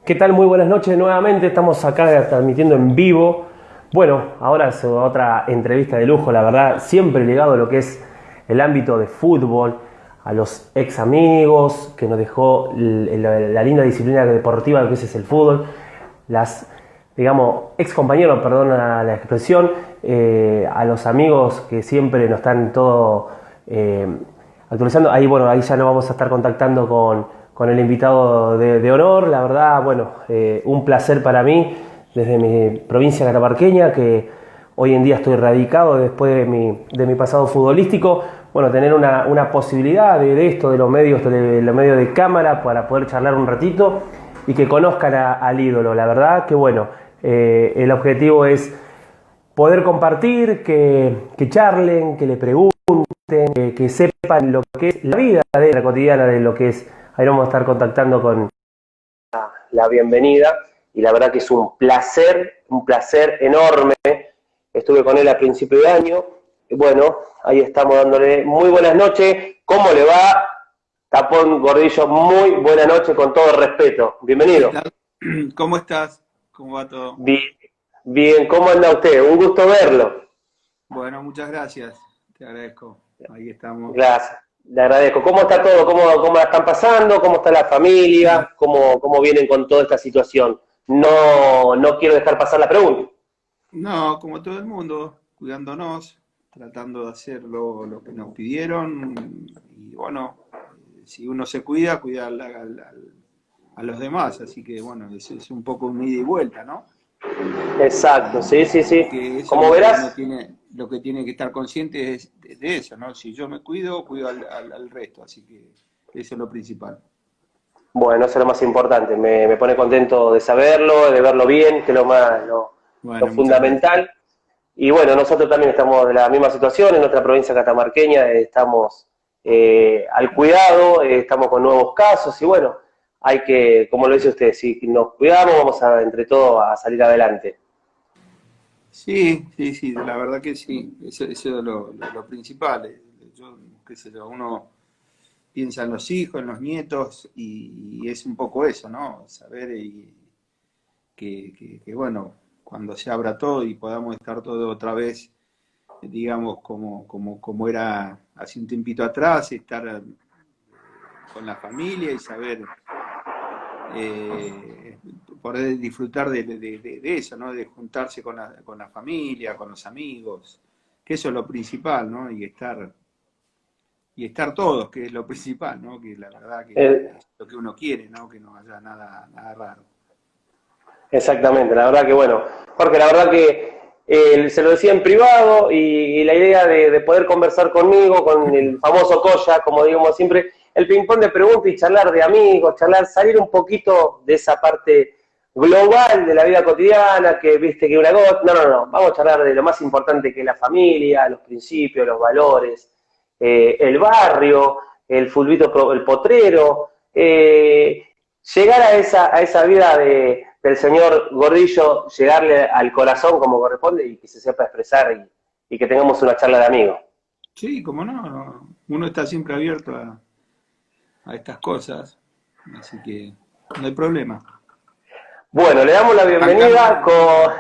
¿Qué tal? Muy buenas noches nuevamente. Estamos acá transmitiendo en vivo. Bueno, ahora es otra entrevista de lujo, la verdad, siempre ligado a lo que es el ámbito de fútbol, a los ex amigos que nos dejó la linda disciplina deportiva que es el fútbol, las, digamos, ex compañeros, perdón la expresión, a los amigos que siempre nos están todo actualizando. Ahí, bueno, ahí ya nos vamos a estar contactando con el invitado de honor. La verdad, bueno, un placer para mí desde mi provincia catamarqueña, que hoy en día estoy radicado después de mi pasado futbolístico. Bueno, tener una posibilidad de esto, de los medios de cámara, para poder charlar un ratito y que conozcan al ídolo. La verdad que, bueno, el objetivo es poder compartir, que charlen, que le pregunten, que sepan lo que es la vida de la cotidiana, de lo que es. Ahí vamos a estar contactando con la bienvenida y la verdad que es un placer enorme. Estuve con él a principio de año y bueno, ahí estamos dándole muy buenas noches. ¿Cómo le va? Tapón Gordillo, muy buena noche con todo respeto. ¿Qué Bienvenido. tal? ¿Cómo estás? ¿Cómo va todo? Bien, bien, ¿cómo anda usted? Un gusto verlo. Bueno, muchas gracias. Te agradezco. Ahí estamos. Gracias, le agradezco. ¿Cómo está todo? ¿Cómo la están pasando? ¿Cómo está la familia? ¿Cómo vienen con toda esta situación? No quiero dejar pasar la pregunta. No, como todo el mundo, cuidándonos, tratando de hacer lo que nos pidieron. Y bueno, si uno se cuida, cuida a los demás. Así que bueno, es un poco un ida y vuelta, ¿no? Exacto, sí, sí, sí. Que eso es Como lo que uno verás, tiene, lo que tiene que estar consciente es de eso, ¿no? Si yo me cuido, cuido al resto. Así que eso es lo principal. bueno, eso es lo más importante. Me pone contento de saberlo, de verlo bien, que es lo Bueno, muchas gracias. fundamental. Y bueno, nosotros también estamos en la misma situación, en nuestra provincia catamarqueña, estamos al cuidado, estamos con nuevos casos y bueno, hay que, como lo dice usted, si nos cuidamos, vamos a, entre todos a salir adelante. Sí, sí, sí, la verdad que sí, eso es lo principal. Yo, qué sé yo, uno piensa en los hijos, en los nietos, y es un poco eso, ¿no? Saber que, bueno, cuando se abra todo y podamos estar todo otra vez, digamos, como era hace un tiempito atrás, estar con la familia y saber eh, poder disfrutar de eso, ¿no? De juntarse con la familia, con los amigos, que eso es lo principal, ¿no? Y estar todos, que es lo principal, ¿no? Que la verdad Eh, que es lo que uno quiere, ¿no? Que no haya nada raro. Exactamente, la verdad que bueno, Jorge, la verdad que se lo decía en privado y la idea de poder conversar conmigo, con el famoso Colla, como digamos siempre, el ping-pong de preguntas y charlar de amigos, charlar, salir un poquito de esa parte global de la vida cotidiana, que viste que una cosa, no, vamos a charlar de lo más importante que es la familia, los principios, los valores, el barrio, el fulbito, el potrero, llegar a esa vida del señor Gordillo, llegarle al corazón como corresponde y que se sepa expresar y que tengamos una charla de amigos. Sí, como no, uno está siempre abierto a estas cosas, así que no hay problema. Bueno, le damos la bienvenida Arrancamos.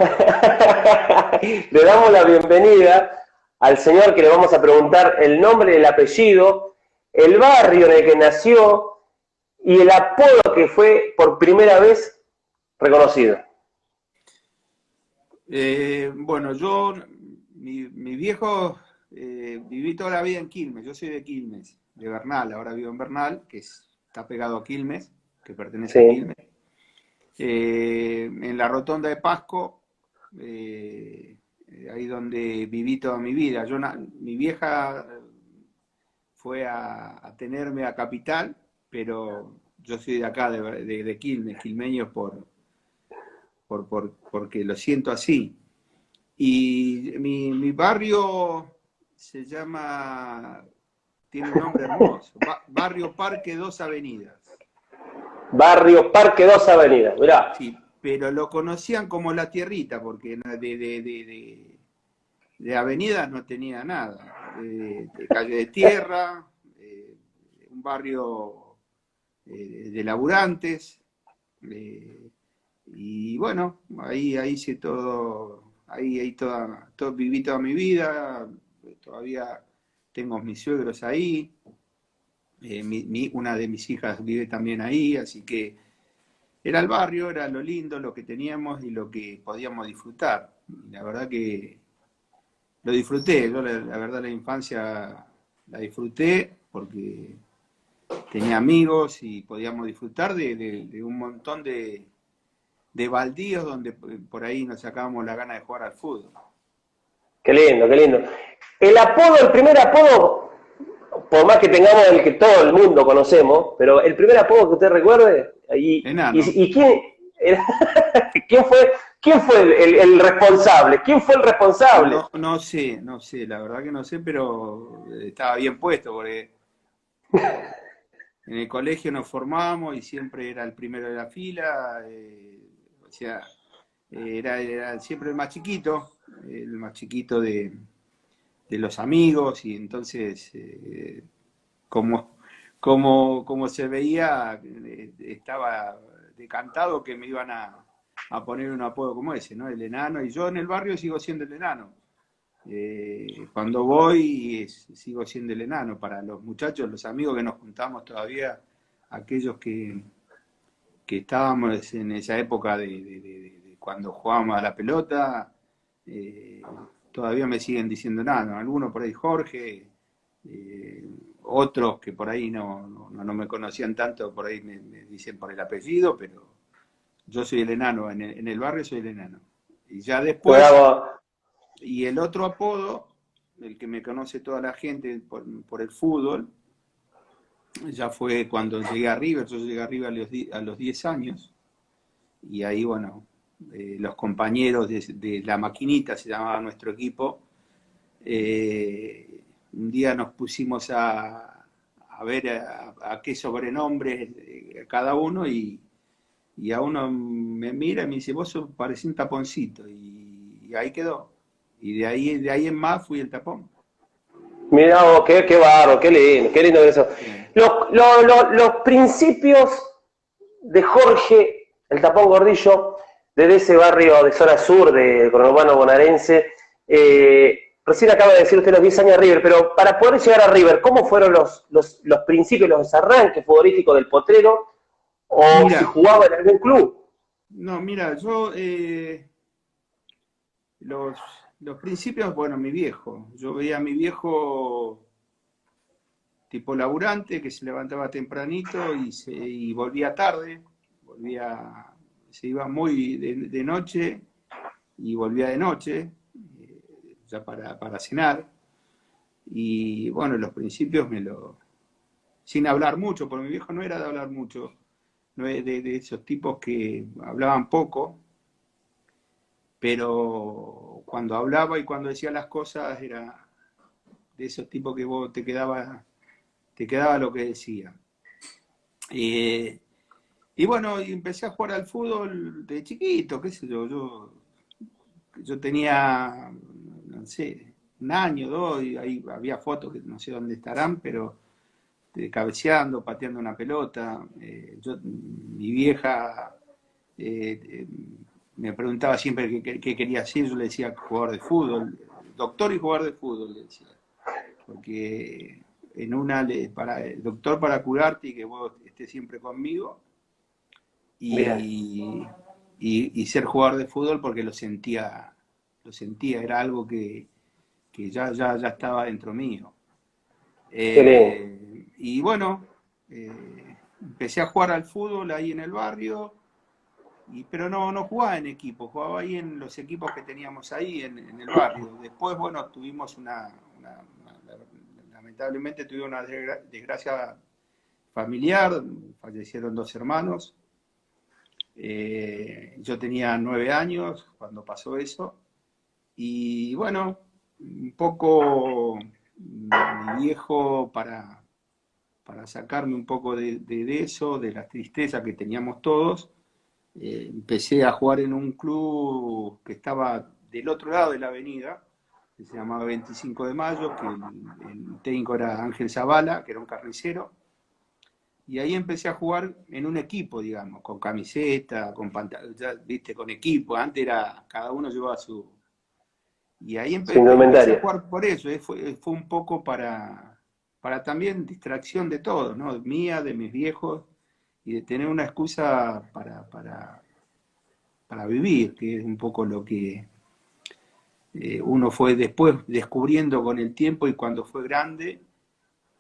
le damos la bienvenida al señor que le vamos a preguntar el nombre, el apellido, el barrio en el que nació y el apodo que fue por primera vez reconocido. Bueno, mi viejo, viví toda la vida en Quilmes, yo soy de Quilmes, de Bernal, ahora vivo en Bernal, está pegado a Quilmes, que pertenece a Sí, Quilmes. En la rotonda de Pasco, eh, ahí donde viví toda mi vida. Mi vieja fue a tenerme a Capital, pero yo soy de acá, de Quilmes, quilmeños porque lo siento así. Y mi barrio se llama, tiene un nombre hermoso, Barrio Parque Dos Avenidas. barrio Parque 2 Avenida, mirá. Sí, pero lo conocían como La Tierrita, porque de avenidas no tenía nada. De calle de tierra, un barrio de laburantes, Eh, y bueno, ahí hice todo, viví toda mi vida, todavía tengo mis suegros ahí, una de mis hijas vive también ahí, así que era el barrio, era lo lindo, lo que teníamos y lo que podíamos disfrutar. Y la verdad que lo disfruté, yo la verdad la infancia la disfruté porque tenía amigos y podíamos disfrutar de un montón de baldíos donde por ahí nos sacábamos la gana de jugar al fútbol. Qué lindo, qué lindo. El apodo, el primer apodo, por más que tengamos el que todo el mundo conocemos, pero el primer apodo que usted recuerde, Enano. y quién fue el responsable? ¿Quién fue el responsable? No sé, no sé, la verdad que no sé, pero estaba bien puesto porque en el colegio nos formábamos y siempre era el primero de la fila, o sea, era siempre el más chiquito de los amigos y entonces como, como se veía, estaba decantado que me iban a poner un apodo como ese, ¿no? El enano, y yo en el barrio sigo siendo el enano. Cuando voy sigo siendo el enano. Para los muchachos, los amigos que nos juntamos todavía, aquellos que estábamos en esa época de cuando jugábamos a la pelota, eh, todavía me siguen diciendo enano. Algunos por ahí Jorge, eh, otros que por ahí no me conocían tanto, por ahí me dicen por el apellido, pero yo soy el enano, en el barrio soy el enano. Y ya después, Bravo. y el otro apodo, el que me conoce toda la gente por el fútbol, ya fue cuando llegué a River. Yo llegué a River a los 10 años, y ahí, bueno, los compañeros de la maquinita, se llamaba nuestro equipo, un día nos pusimos a ver a qué sobrenombres cada uno, y a uno me mira y me dice, vos parecés un taponcito, y ahí quedó. Y de ahí en más fui el tapón. Mirá vos, qué barro, qué lindo eso. Sí. Los principios de Jorge, el tapón Gordillo, desde ese barrio de zona sur de conurbano bonaerense, recién acaba de decir usted los 10 años de River, pero para poder llegar a River, ¿cómo fueron los principios, los arranques futbolísticos del Potrero? ¿O si Mira, jugaba en algún club? no, mira, yo los, los principios, bueno, mi viejo, yo veía a mi viejo tipo laburante que se levantaba tempranito y volvía tarde, se iba muy de noche y volvía de noche, ya para cenar. Y bueno, los principios sin hablar mucho, porque mi viejo no era de hablar mucho, no es de esos tipos que hablaban poco, pero cuando hablaba y cuando decía las cosas era de esos tipos que vos te quedaba lo que decía. Eh, y bueno, y empecé a jugar al fútbol de chiquito, qué sé yo tenía, no sé, un año, dos, y ahí había fotos que no sé dónde estarán, pero cabeceando, pateando una pelota. Mi vieja eh, me preguntaba siempre qué quería hacer, yo le decía jugador de fútbol, doctor y jugador de fútbol, le decía, porque en una, doctor para curarte y que vos estés siempre conmigo, Mirá, y, y ser jugador de fútbol porque lo sentía, era algo que ya estaba dentro mío. qué lindo. Y bueno, empecé a jugar al fútbol ahí en el barrio, pero no jugaba en equipo, jugaba ahí en los equipos que teníamos ahí en el barrio. Después, bueno, tuvimos lamentablemente tuve una desgracia familiar, fallecieron dos hermanos. Yo tenía 9 años cuando pasó eso, y bueno, un poco mi viejo para sacarme un poco de eso, de la tristeza que teníamos todos, empecé a jugar en un club que estaba del otro lado de la avenida, que se llamaba 25 de Mayo, que el técnico era Ángel Zavala, que era un carnicero, Y ahí empecé a jugar en un equipo, digamos, con camiseta, con pantalón, ya viste, con equipo. Antes era, cada uno llevaba su... Y ahí Su empecé a indumentaria. jugar por eso, fue un poco para también distracción de todo, ¿no? Mía, de mis viejos, y de tener una excusa para vivir, que es un poco lo que uno fue después descubriendo con el tiempo y cuando fue grande,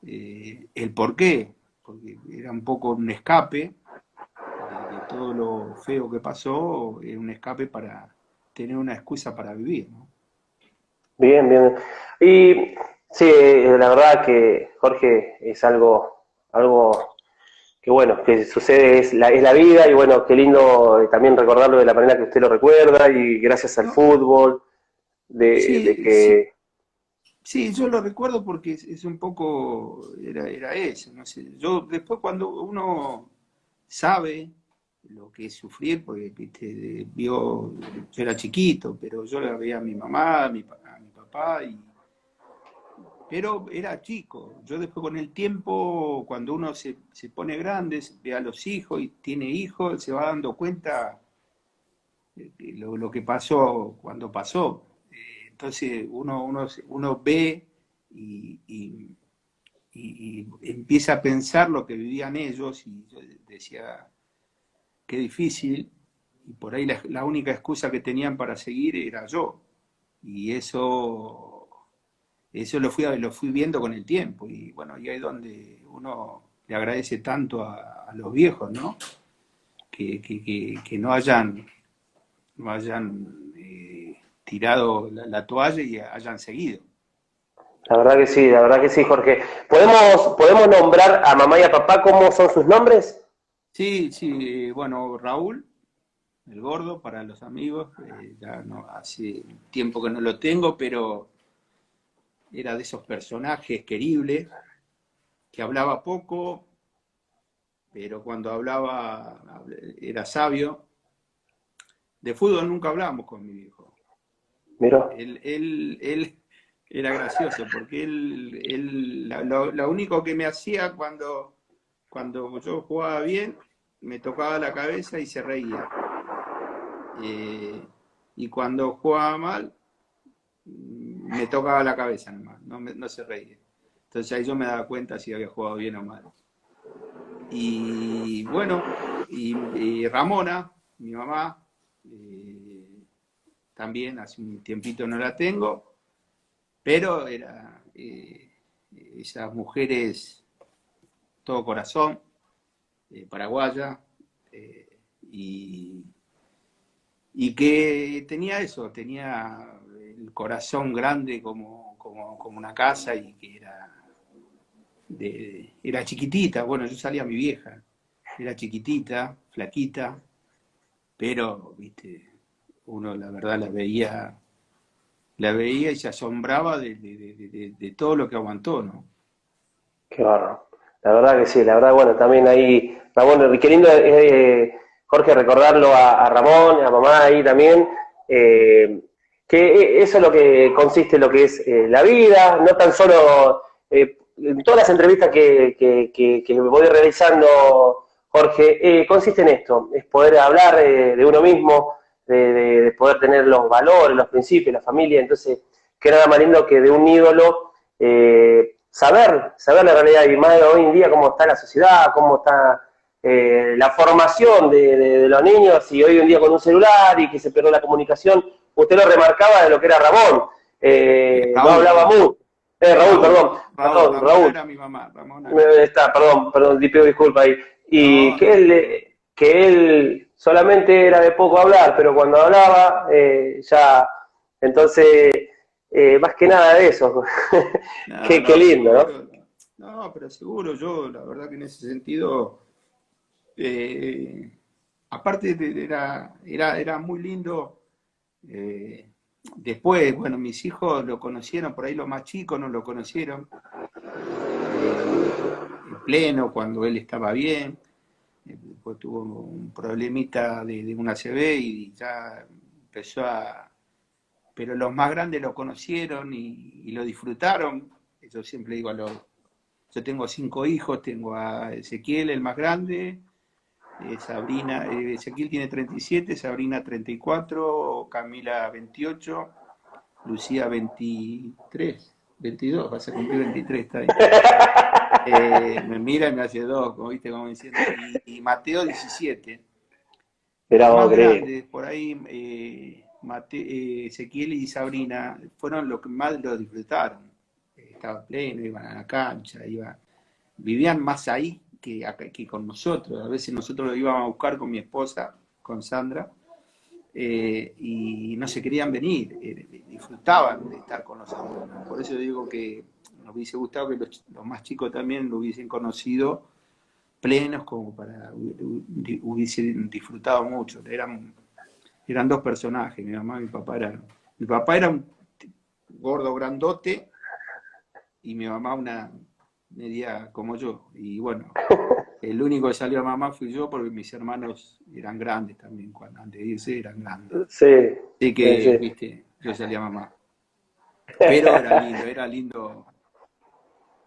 el por qué, porque era un poco un escape de todo lo feo que pasó, era un escape para tener una excusa para vivir, ¿no? Bien, bien. Y sí, la verdad que Jorge es algo que bueno, que sucede, es la vida y bueno, qué lindo también recordarlo de la manera que usted lo recuerda y gracias al No, fútbol, de sí, sí, que, sí, yo lo recuerdo porque es un poco, era eso, no sé. Yo después cuando uno sabe lo que es sufrir, porque viste, vio, yo era chiquito, pero yo la veía a mi mamá, a mi papá, pero era chico. Yo después con el tiempo, cuando uno se pone grande, ve a los hijos y tiene hijos, se va dando cuenta de lo que pasó cuando pasó. Entonces uno ve y, y- y empieza a pensar lo que vivían ellos y yo decía, qué difícil, y por ahí la única excusa que tenían para seguir era yo. Y eso lo fui viendo con el tiempo. Y bueno, y ahí es donde uno le agradece tanto a los viejos, ¿no? Que no hayan tirado la toalla y hayan seguido. la verdad que sí, Jorge. ¿Podemos nombrar a mamá y a papá cómo son sus nombres? Sí, sí, bueno, Raúl, el gordo para los amigos, ya no, hace tiempo que no lo tengo, pero era de esos personajes queribles, que hablaba poco, pero cuando hablaba era sabio. De fútbol nunca hablamos con mi viejo. Miro. Él era gracioso, porque lo único que me hacía cuando yo jugaba bien, me tocaba la cabeza y se reía. Eh, y cuando jugaba mal, me tocaba la cabeza nomás, no se reía. Entonces ahí yo me daba cuenta si había jugado bien o mal. Y bueno, y Ramona, mi mamá, también hace un tiempito no la tengo, pero era esas mujeres todo corazón, paraguaya, eh, y, y que tenía eso, tenía el corazón grande como una casa y que era chiquitita, bueno, yo salía a mi vieja, era chiquitita, flaquita, pero, viste, uno la verdad la veía y se asombraba de todo lo que aguantó, ¿no? Qué bárbaro. La verdad que sí, la verdad, bueno, también ahí, Ramón, qué lindo, Jorge, recordarlo a Ramón, a mamá ahí también, eh, que eso es lo que consiste en lo que es la vida, no tan solo en todas las entrevistas que voy realizando, Jorge, consiste en esto, es poder hablar de uno mismo, de poder tener los valores, los principios, la familia, entonces, qué nada más lindo que de un ídolo saber la realidad y más de hoy en día cómo está la sociedad, cómo está la formación de los niños y hoy en día con un celular y que se perdió la comunicación. Usted lo remarcaba de lo que era Ramón, no Raúl, hablaba Raúl, mucho. Raúl, Raúl, perdón, Raúl, perdón, Ramona Raúl, era mi mamá, Ramona era mi mamá. está, perdón, te pido disculpa ahí. Y No, no, no. que él solamente era de poco hablar, pero cuando hablaba, ya, entonces, más que nada de eso. No, Qué no, lindo, ¿no? seguro. No, pero seguro, yo la verdad que en ese sentido, eh, aparte era muy lindo. Después, bueno, mis hijos lo conocieron, por ahí los más chicos no lo conocieron en pleno, cuando él estaba bien. Después tuvo un problemita de una ACV y ya empezó a... Pero los más grandes lo conocieron y lo disfrutaron. Yo siempre digo a los yo tengo 5 hijos, tengo a Ezequiel, el más grande, Sabrina, Ezequiel tiene 37, Sabrina 34, Camila 28, Lucía 23, 22, vas a cumplir 23, está ahí. Me mira y me hace dos, como viste, como diciendo, y Mateo 17. Era Los más vos, querido. grandes, por ahí, Ezequiel y Sabrina, fueron los que más lo disfrutaron. Estaba pleno, iban a la cancha, vivían más ahí que con nosotros. A veces nosotros lo íbamos a buscar con mi esposa, con Sandra, y no se querían venir, disfrutaban de estar con nosotros, ¿no? Por eso digo que nos hubiese gustado que los más chicos también lo hubiesen conocido plenos, como para hubiesen disfrutado mucho. Eran dos personajes, mi mamá y mi papá. Mi papá era un gordo grandote y mi mamá una media como yo. Y bueno, el único que salió a mamá fui yo, porque mis hermanos eran grandes también, cuando antes de irse eran grandes. Sí, Así sí, que, sí. viste, yo salía a mamá. Pero era lindo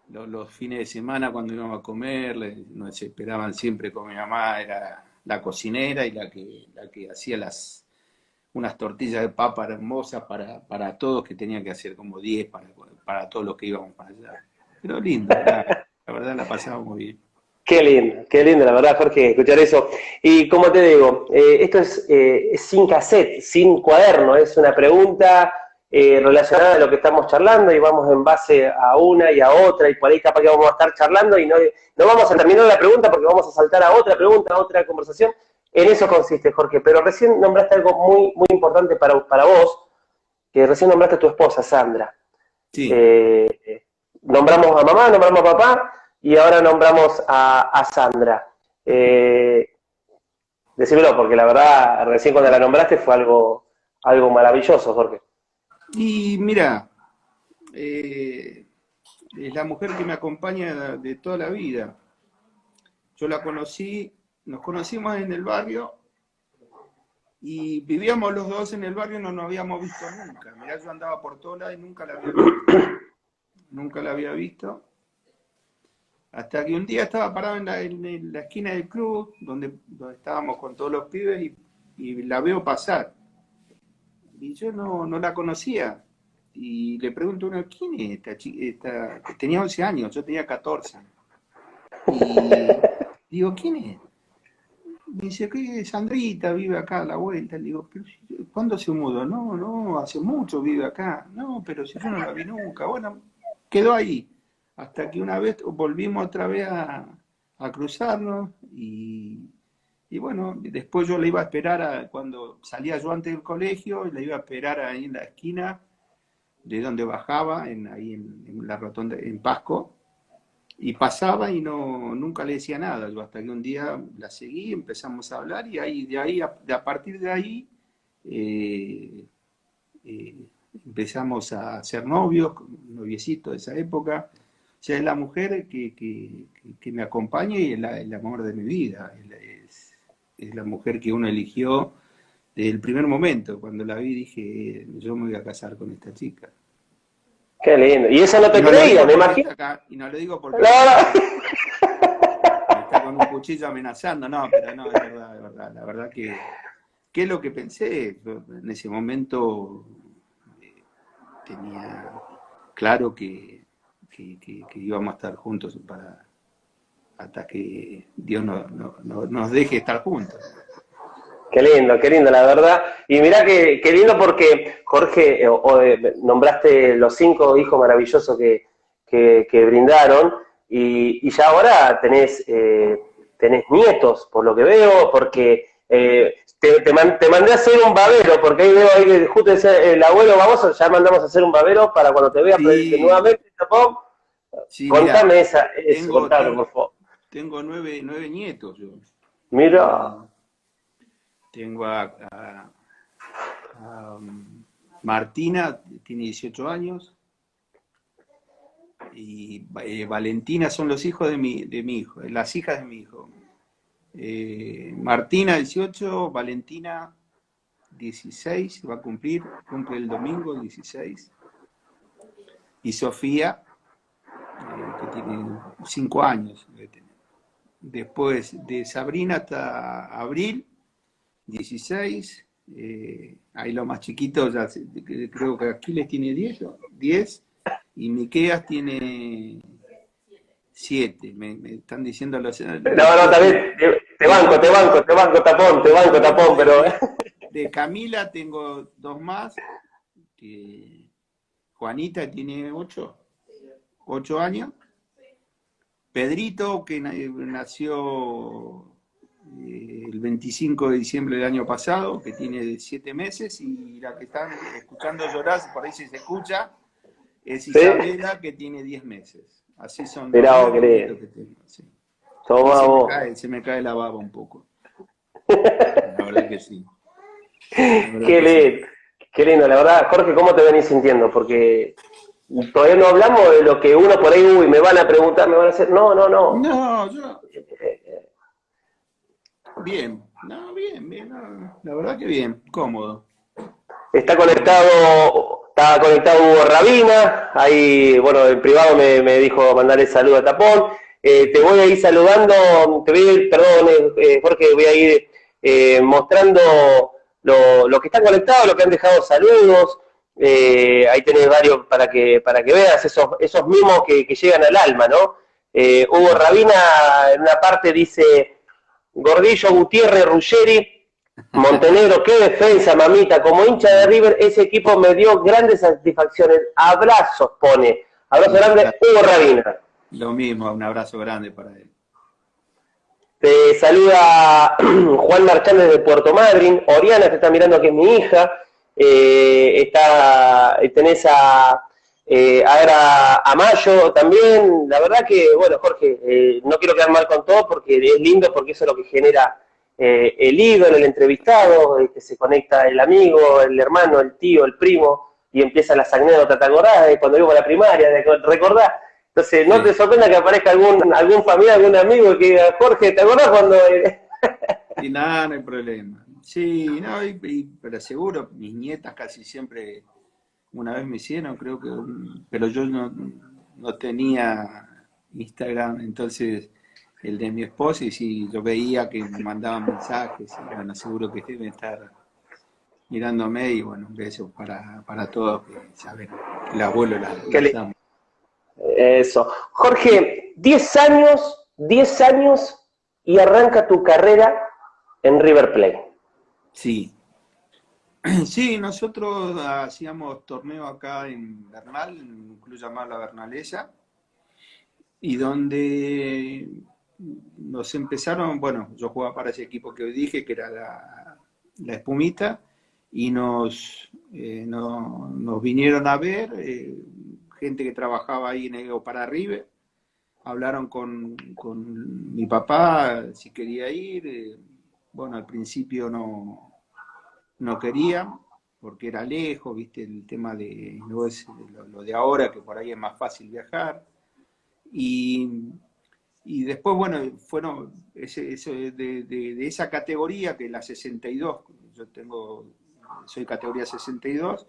los fines de semana cuando íbamos a comer, nos esperaban siempre con mi mamá, era la cocinera y la que hacía unas tortillas de papa hermosas para todos, que tenía que hacer como 10 para todos los que íbamos para allá. Pero lindo, la verdad la pasamos muy bien. Qué lindo, la verdad, Jorge, escuchar eso. Y como te digo, esto es sin cassette, sin cuaderno, es una pregunta relacionada a lo que estamos charlando y vamos en base a una y a otra, y por ahí capaz que vamos a estar charlando y no vamos a terminar la pregunta porque vamos a saltar a otra pregunta, a otra conversación. En eso consiste, Jorge, pero recién nombraste algo muy, muy importante para vos, que recién nombraste a tu esposa, Sandra. Sí, Eh, Nombramos a mamá, nombramos a papá y ahora nombramos a Sandra. Decímelo, porque la verdad, recién cuando la nombraste fue algo maravilloso, Jorge. y mira, eh, es la mujer que me acompaña de toda la vida. Yo la conocí, nos conocimos en el barrio y vivíamos los dos en el barrio y no nos habíamos visto nunca. Mirá, yo andaba por toda la y nunca la había visto. Nunca la había visto. Hasta que un día estaba parado en la esquina del club, donde estábamos con todos los pibes, y la veo pasar. Y yo no la conocía. Y le pregunto a uno, ¿quién es esta chica? Tenía 11 años, yo tenía 14. Y digo, ¿quién es? Me dice que Sandrita vive acá a la vuelta. Le digo, ¿pero cuándo se mudó? No, hace mucho vive acá. No, pero si yo no la vi nunca. Bueno, quedó ahí. Hasta que una vez volvimos otra vez a cruzarnos y bueno, después yo la iba a esperar cuando salía yo antes del colegio, la iba a esperar ahí en la esquina de donde bajaba, ahí en la rotonda, en Pasco, y pasaba y nunca le decía nada. Yo hasta que un día la seguí, empezamos a hablar y a partir de ahí eh, eh, empezamos a ser novios, noviecitos de esa época. O sea, es la mujer que me acompaña y es el amor de mi vida. Es la mujer que uno eligió desde el primer momento. Cuando la vi dije, yo me voy a casar con esta chica. Qué lindo. Y eso no Y te no lo creía, digo me porque imagino. está acá, y no lo digo porque No, está acá, no. me está con un cuchillo amenazando, no, pero no, es verdad, es verdad. La verdad que, ¿qué es lo que pensé? Yo en ese momento tenía claro que íbamos a estar juntos hasta que Dios nos deje estar juntos. Qué lindo, la verdad. Y mirá qué lindo porque, Jorge, nombraste los 5 hijos maravillosos que brindaron y ya ahora tenés nietos, por lo que veo, porque te mandé a hacer un babero, porque ahí veo ahí que justo decía el abuelo, ya mandamos a hacer un babero para cuando te vea Sí, nuevamente, Japón. sí, mira, Contame eso, tengo, contame, tengo, por favor. tengo nueve nietos yo. Mira, Tengo, tengo Martina, tiene 18 años, y Valentina son los hijos de mi hijo, las hijas de mi hijo. Martina 18, Valentina 16, va a cumple el domingo 16, y Sofía que tiene 5 años. Después de Sabrina hasta Abril, 16. Ahí lo más chiquito, creo que Aquiles tiene 10 y Miqueas tiene 7. Me están diciendo No, no, también, te banco, tapón, Después pero... de Camila tengo 2 más. Que Juanita tiene 8 años. Pedrito, que nació el 25 de diciembre del año pasado, que tiene 7 meses, y la que están escuchando llorar, por ahí si se escucha, es ¿Sí? Isabela, que tiene 10 meses. Así son los Mirá vos, netos querido. que tengo. Sí. Y Tomá vos. se me cae la baba un poco. La verdad que sí. La verdad Qué que sí. lindo, qué lindo. La verdad, Jorge, ¿cómo te venís sintiendo? Porque todavía no hablamos de lo que uno por ahí, uy, me van a preguntar, me van a hacer... No, no, no. No, yo bien, no, bien, no, la verdad que bien, cómodo, cómodo. Está conectado Hugo Rabina, ahí, bueno, en privado me dijo mandarle saludo a Tapón. Te voy a ir saludando, te voy a ir, perdón, Jorge, voy a ir mostrando lo que están conectados, lo que han dejado saludos. Ahí tenés varios para que veas esos mimos que llegan al alma, ¿no? Hugo Rabina en una parte dice Gordillo, Gutiérrez, Ruggeri, Montenegro, qué defensa, mamita. Como hincha de River, ese equipo me dio grandes satisfacciones. Abrazos, pone. Abrazo grande, Hugo Rabina. Lo mismo, un abrazo grande para él. Te saluda Juan Marchánez de Puerto Madryn. Oriana, que está mirando, que es mi hija. Tenés ahora a Mayo también. La verdad que, bueno, Jorge, no quiero quedar mal con todo porque es lindo, porque eso es lo que genera el ídolo, el entrevistado, que se conecta el amigo, el hermano, el tío, el primo, y empieza las anécdotas, ¿te acordás? De cuando iba a la primaria, recordás. Entonces, no te Sí. sorprenda que aparezca algún familiar, algún amigo que diga, Jorge, ¿te acordás cuando...? Y nada, no hay problema. Sí, no, pero seguro, mis nietas casi siempre, una vez me hicieron, creo que, pero yo no tenía Instagram, entonces el de mi esposa, y sí, yo veía que me mandaban mensajes, y bueno, seguro que deben estar mirándome, y bueno, un beso para todos que saben que el abuelo Que las le- ama. Eso. Y, Jorge, 10 años y arranca tu carrera en River Plate. sí, sí, nosotros hacíamos torneo acá en Bernal, en un club llamado La Bernalesa, y donde nos empezaron, bueno, yo jugaba para ese equipo que hoy dije, que era la Espumita, y nos vinieron a ver, gente que trabajaba ahí en el para River, hablaron con mi papá si quería ir, bueno, al principio no quería, porque era lejos, viste, el tema de, no es lo de ahora, que por ahí es más fácil viajar. Y, y después, bueno, fueron de esa categoría, que la 62, yo soy categoría 62,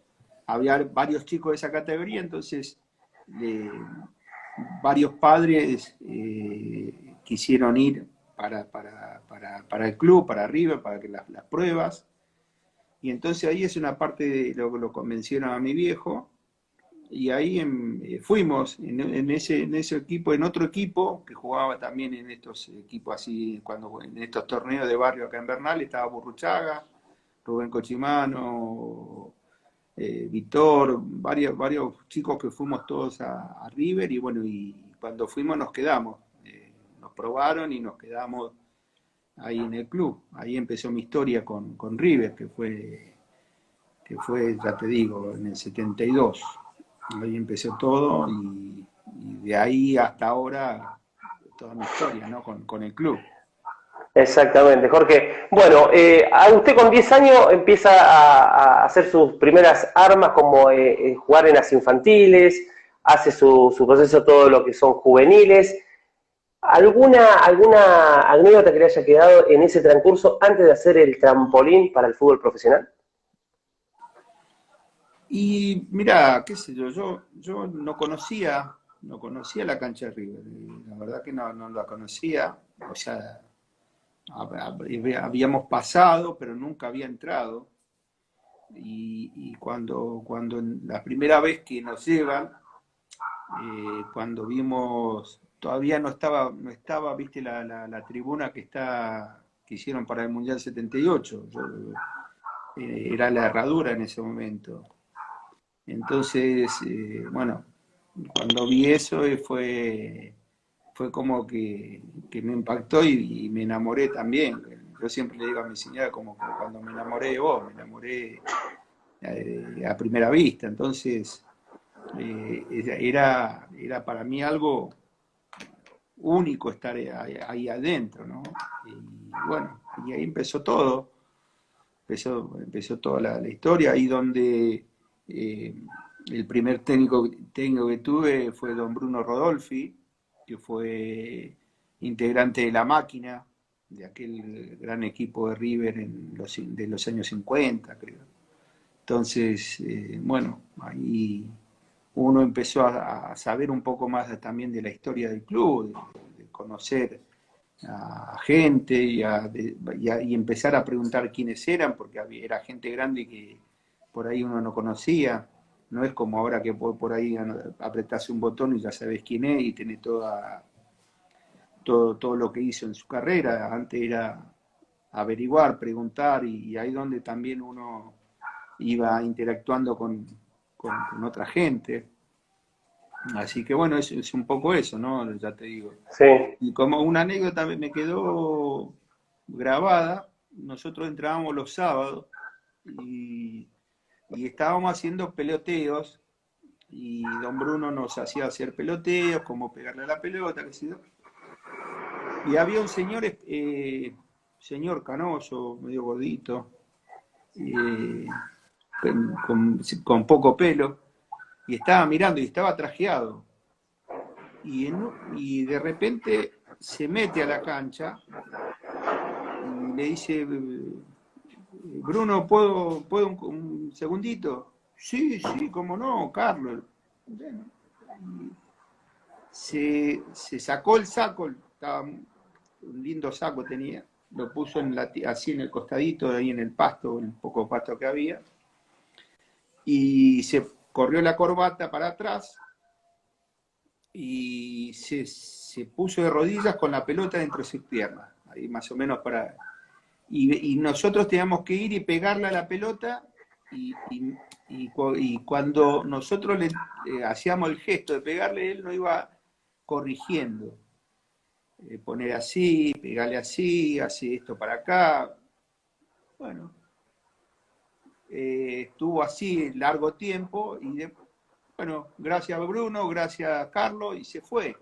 había varios chicos de esa categoría, entonces varios padres quisieron ir para el club, para River, para que las pruebas. Y entonces ahí es una parte de lo convencieron a mi viejo, y ahí fuimos en ese equipo, en otro equipo que jugaba también en estos equipos así, en estos torneos de barrio acá en Bernal, estaba Burruchaga, Rubén Cochimano, Vitor, varios chicos que fuimos todos a River, y bueno, y cuando fuimos nos quedamos, nos probaron y nos quedamos ahí en el club. Ahí empezó mi historia con River, que fue, ya te digo, en el 72. Ahí empezó todo, y de ahí hasta ahora toda mi historia, ¿no? Con el club. Exactamente, Jorge. Bueno, a usted con 10 años empieza a hacer sus primeras armas como jugar en las infantiles, hace su proceso todo lo que son juveniles. ¿Alguna anécdota que le haya quedado en ese transcurso antes de hacer el trampolín para el fútbol profesional? Y mira, qué sé yo no conocía, no conocía la cancha de River, la verdad que no la conocía, o sea, habíamos pasado, pero nunca había entrado. Y cuando la primera vez que nos llevan, cuando vimos, todavía no estaba, viste, la tribuna que hicieron para el Mundial 78. Era la herradura en ese momento. Entonces, bueno, cuando vi eso fue como que me impactó y me enamoré también. Yo siempre le digo a mi señora como que cuando me enamoré de vos, me enamoré a primera vista. Entonces, era para mí algo único estar ahí adentro, ¿no? Y bueno, y ahí empezó todo, empezó toda la historia, ahí donde el primer técnico que tuve fue don Bruno Rodolfi, que fue integrante de La Máquina, de aquel gran equipo de River de los años 50, creo. Entonces, bueno, ahí uno empezó a saber un poco más también de la historia del club, de conocer a gente y empezar a preguntar quiénes eran, porque era gente grande que por ahí uno no conocía. No es como ahora que por ahí apretás un botón y ya sabes quién es y tenés todo lo que hizo en su carrera. Antes era averiguar, preguntar y ahí donde también uno iba interactuando con otra gente. Así que bueno, es un poco eso, ¿no? Ya te digo. Sí, Y como una anécdota me quedó grabada, nosotros entrábamos los sábados y, y estábamos haciendo peloteos y don Bruno nos hacía hacer peloteos, como pegarle a la pelota, qué sé yo. Y había un señor canoso, medio gordito, eh, con poco pelo, y estaba mirando y estaba trajeado. Y de repente se mete a la cancha y le dice, Bruno, ¿puedo un segundito? Sí, sí, cómo no, Carlos. Bueno, se sacó el saco, un lindo saco tenía, lo puso así en el costadito, ahí en el pasto, en el poco pasto que había, y se corrió la corbata para atrás y se puso de rodillas con la pelota dentro de sus piernas, ahí más o menos para... Y nosotros teníamos que ir y pegarle a la pelota y cuando nosotros le hacíamos el gesto de pegarle, él nos iba corrigiendo. Poner así, pegarle así, hace esto para acá. Bueno, estuvo así largo tiempo y bueno, gracias a Bruno, gracias a Carlos y se fue.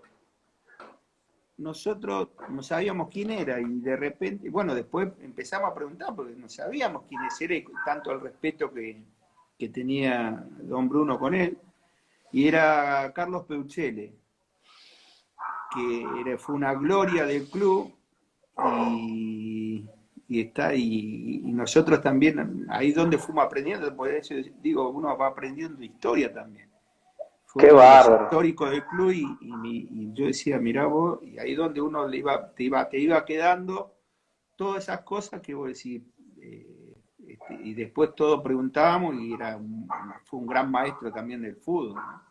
Nosotros no sabíamos quién era y de repente, bueno, después empezamos a preguntar porque no sabíamos quiénes eran, tanto el respeto que tenía don Bruno con él, y era Carlos Peuchele, que fue una gloria del club y nosotros también, ahí donde fuimos aprendiendo, por eso digo, uno va aprendiendo historia también. Fue qué uno de los bárbaro. históricos del club y yo decía, mirá vos, y ahí donde uno te iba quedando todas esas cosas que vos decís, y después todos preguntábamos y fue un gran maestro también del fútbol, ¿no?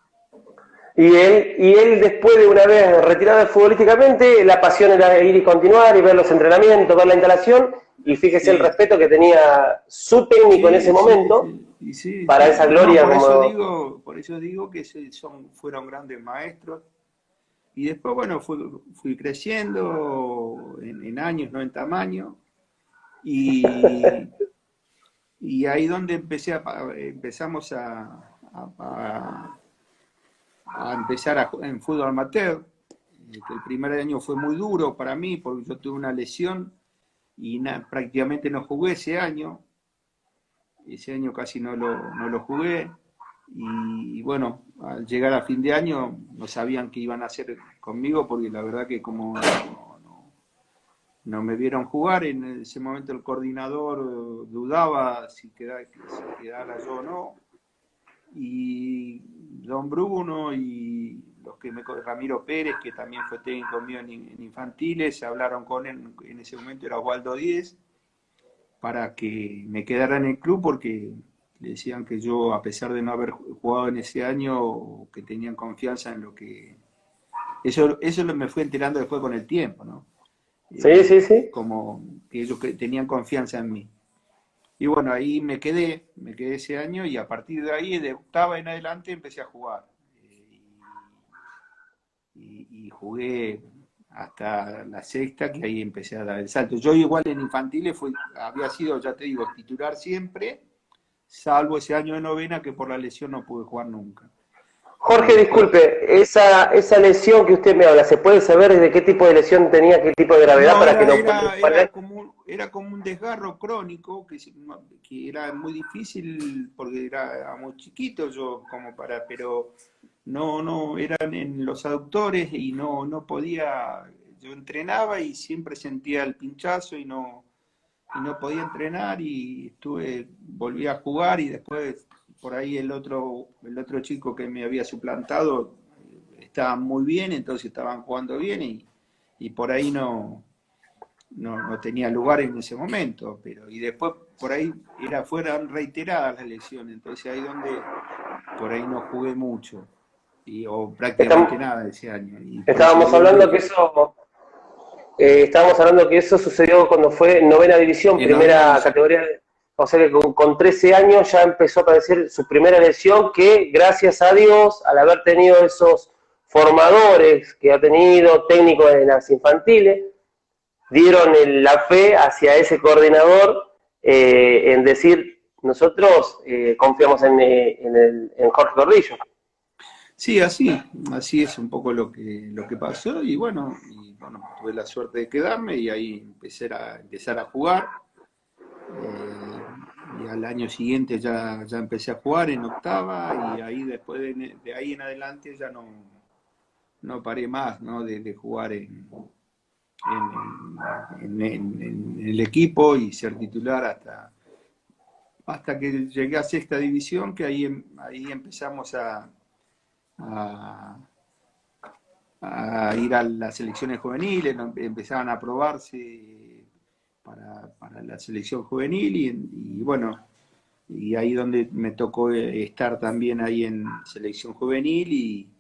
Y él después de una vez retirado futbolísticamente, la pasión era ir y continuar y ver los entrenamientos, ver la instalación, y fíjese el Sí, respeto que tenía su técnico en ese sí, sí, momento sí, y sí, para sí. esa No, gloria como... por eso digo que fueron grandes maestros. Y después, bueno, fui creciendo en años, no en tamaño. Y, y ahí donde empezamos a empezar en fútbol amateur. El primer año fue muy duro para mí porque yo tuve una lesión y prácticamente no jugué ese año. Ese año casi no lo jugué. Y bueno, al llegar a fin de año no sabían qué iban a hacer conmigo porque la verdad que como no me vieron jugar, en ese momento el coordinador dudaba si quedara yo o no. y Don Bruno y Ramiro Pérez, que también fue técnico mío en infantiles, hablaron con él, en ese momento era Osvaldo Díez, para que me quedara en el club porque le decían que yo, a pesar de no haber jugado en ese año, que tenían confianza en lo que... Eso me fue enterando después con el tiempo, ¿no? Sí, sí, sí. Como que ellos tenían confianza en mí. Y bueno, ahí me quedé ese año y a partir de ahí, de octava en adelante, empecé a jugar. Y jugué hasta la sexta, que ahí empecé a dar el salto. Yo igual en infantiles había sido, ya te digo, titular siempre, salvo ese año de novena que por la lesión no pude jugar nunca. Y Jorge, después, disculpe, esa lesión que usted me habla, ¿se puede saber de qué tipo de lesión tenía, qué tipo de gravedad no, para que no pueda era como un desgarro crónico que era muy difícil porque era muy chiquito yo como para, pero no, eran en los aductores y no podía, yo entrenaba y siempre sentía el pinchazo y no podía entrenar y volví a jugar y después por ahí el otro chico que me había suplantado estaba muy bien, entonces estaban jugando bien y por ahí no tenía lugar en ese momento, y después por ahí fueron reiteradas las lesiones, entonces ahí donde por ahí no jugué mucho, o prácticamente Estam- nada ese año, y por eso estábamos digo hablando que que eso sucedió cuando fue novena división, en novena primera división. categoría, o sea que con 13 años ya empezó a padecer su primera lesión, que gracias a Dios, al haber tenido esos formadores que ha tenido, técnicos en las infantiles, dieron la fe hacia ese coordinador en decir, nosotros confiamos en Jorge Gordillo. Sí, así es un poco lo que pasó, y bueno, tuve la suerte de quedarme y ahí empezar a jugar. Y al año siguiente ya empecé a jugar en octava y ahí después de ahí en adelante ya no paré más, ¿no? de jugar en el equipo y ser titular hasta que llegué a sexta división, que ahí empezamos a, a ir a las selecciones juveniles, ¿no? Empezaban a probarse para la selección juvenil y bueno, y ahí donde me tocó estar también ahí en selección juvenil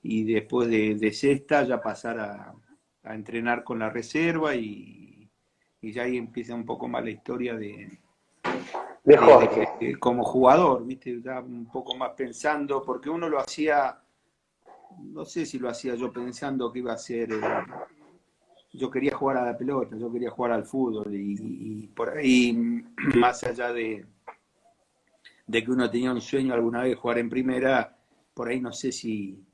y después de sexta ya pasar a entrenar con la reserva y ya ahí empieza un poco más la historia De Jorge. como jugador, ¿viste? Ya un poco más pensando, porque uno lo hacía, no sé si lo hacía yo pensando que iba a ser, yo quería jugar a la pelota, yo quería jugar al fútbol y por ahí, más allá de que uno tenía un sueño alguna vez de jugar en primera, por ahí no sé si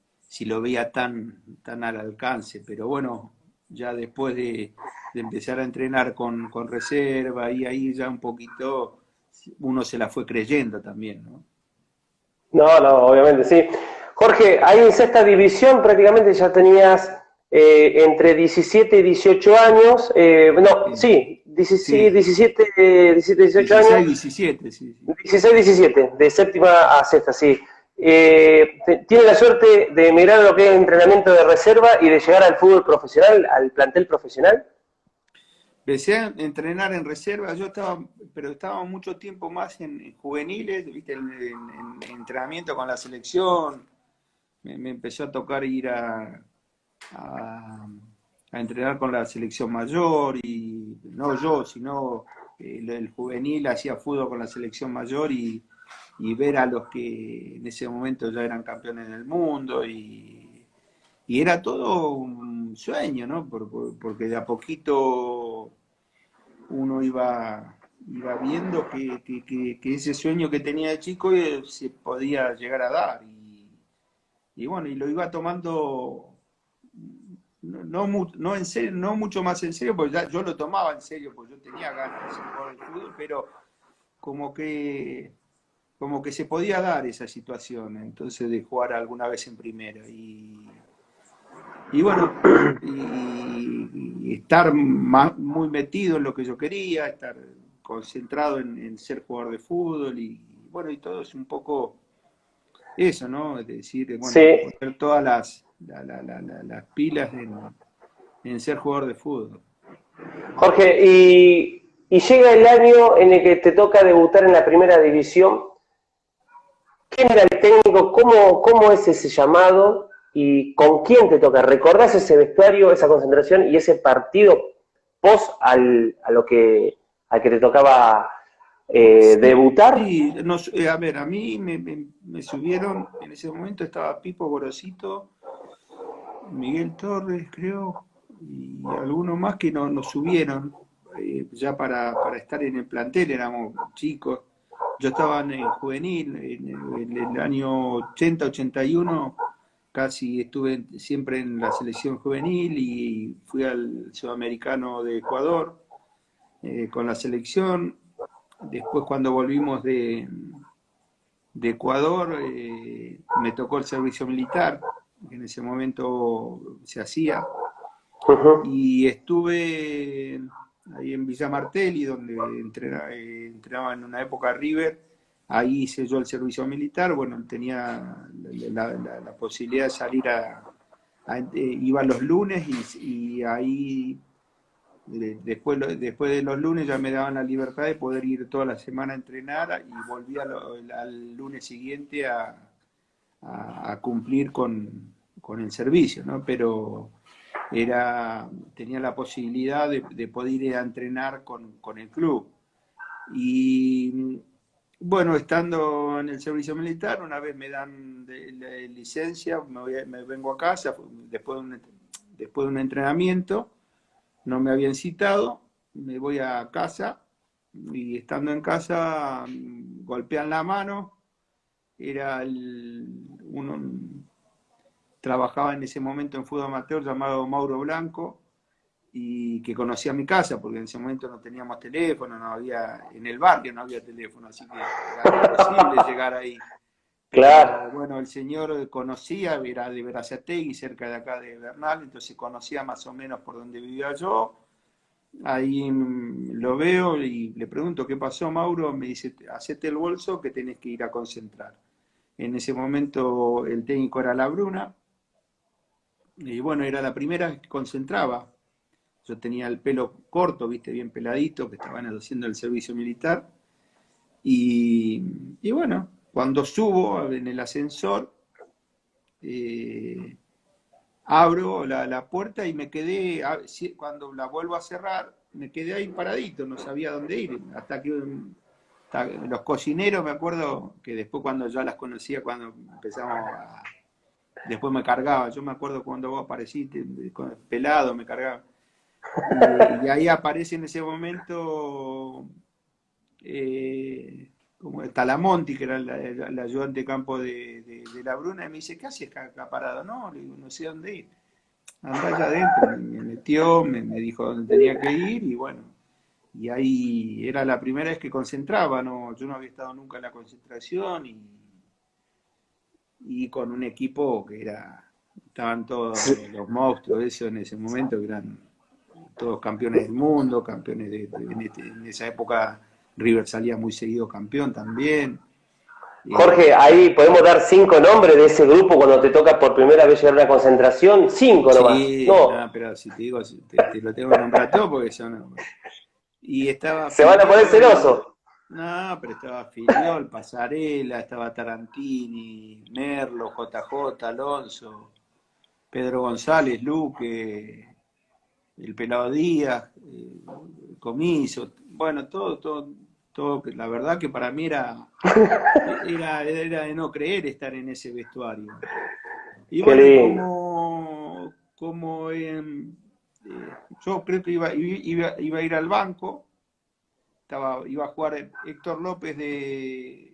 lo veía tan al alcance, pero bueno, ya después de empezar a entrenar con reserva y ahí ya un poquito uno se la fue creyendo también, ¿no? No, no, obviamente sí. Jorge, ahí en sexta división prácticamente ya tenías entre 17 y 18 años, no, Sí, sí, sí, 17, 18 años, 16, 17, sí, sí. 16, 17, de séptima a sexta, sí. Tiene la suerte de emigrar a lo que es el entrenamiento de reserva y de llegar al fútbol profesional, al plantel profesional. Empecé a entrenar en reserva, pero estaba mucho tiempo más en juveniles, ¿viste? En entrenamiento con la selección. Me empezó a tocar ir a, a entrenar con la selección mayor y no yo, sino el juvenil hacía fútbol con la selección mayor y ver a los que en ese momento ya eran campeones del mundo y era todo un sueño, ¿no? Porque de a poquito uno iba viendo que ese sueño que tenía de chico se podía llegar a dar. Y bueno, y lo iba tomando no en serio, no mucho más en serio, porque ya yo lo tomaba en serio, porque yo tenía ganas de jugar al fútbol, pero como que, como que se podía dar esa situación, entonces de jugar alguna vez en primera. Y bueno, y estar muy metido en lo que yo quería, estar concentrado en ser jugador de fútbol y bueno, y todo es un poco eso, ¿no? Es decir, bueno, Sí, poner todas las pilas en ser jugador de fútbol. Jorge, y llega el año en el que te toca debutar en la primera división. ¿Quién era el técnico? ¿Cómo es ese llamado? ¿Y con quién te toca? ¿Recordás ese vestuario, esa concentración y ese partido post al que te tocaba Sí, debutar? sí, a ver, a mí me subieron, en ese momento estaba Pipo Gorosito, Miguel Torres, creo, y algunos más que nos subieron ya para estar en el plantel, éramos chicos. Yo estaba en juvenil, en el año 80-81, casi estuve siempre en la selección juvenil y fui al Sudamericano de Ecuador con la selección. Después cuando volvimos de Ecuador me tocó el servicio militar, que en ese momento se hacía, Uh -huh. y estuve ahí en Villa Martelli, donde entrenaba en una época River. Ahí hice yo el servicio militar. Bueno, tenía la posibilidad de salir iba los lunes y ahí después de los lunes ya me daban la libertad de poder ir toda la semana a entrenar y volví al lunes siguiente a cumplir con el servicio, ¿no? Pero tenía la posibilidad de poder ir a entrenar con el club. Y bueno, estando en el servicio militar, una vez me dan de licencia, me vengo a casa después de un entrenamiento, no me habían citado, me voy a casa y estando en casa golpean la mano, era uno trabajaba en ese momento en fútbol amateur llamado Mauro Blanco y que conocía mi casa porque en ese momento no teníamos teléfono, no había, en el barrio no había teléfono, así que era imposible llegar ahí. Pero Claro. bueno, el señor conocía, era de Berazategui, cerca de acá de Bernal, entonces conocía más o menos por donde vivía yo. Ahí lo veo y le pregunto, ¿qué pasó, Mauro? Me dice, hacete el bolso que tenés que ir a concentrar. En ese momento el técnico era La Bruna, y bueno, era la primera que concentraba. Yo tenía el pelo corto, viste, bien peladito, que estaban haciendo el servicio militar. Y bueno, cuando subo en el ascensor, eh, abro la puerta y me quedé, cuando la vuelvo a cerrar, me quedé ahí paradito, no sabía dónde ir. Hasta que los cocineros, me acuerdo que después cuando ya las conocía, cuando empezamos a... Después me cargaba, yo me acuerdo cuando vos apareciste, pelado, me cargaba. Y ahí aparece en ese momento como Talamonti, que era el ayudante de campo de La Bruna, y me dice, ¿qué haces acá parado? No, le digo, no sé dónde ir. Andá allá adentro. Me metió, me dijo dónde tenía que ir, y bueno, y ahí era la primera vez que concentraba, ¿no? Yo no había estado nunca en la concentración, y con un equipo que estaban todos los monstruos, eso en ese momento, que eran todos campeones del mundo, campeones en esa época River salía muy seguido campeón también. Jorge, ahí podemos dar 5 nombres de ese grupo cuando te toca por primera vez llegar a una concentración. 5 nomás. Sí, No, nada, pero si te digo, te lo tengo que nombrar todo porque son... Y estaba se van a poner Filiol, celosos. no, pero estaba Filiol, Pasarela, estaba Tarantini, Merlo, JJ, Alonso, Pedro González, Luque, el Pelado Díaz, Comiso, bueno, todo, la verdad que para mí era de no creer estar en ese vestuario. Y Qué bueno, y lindo. yo creo que iba a ir al banco, iba a jugar Héctor López de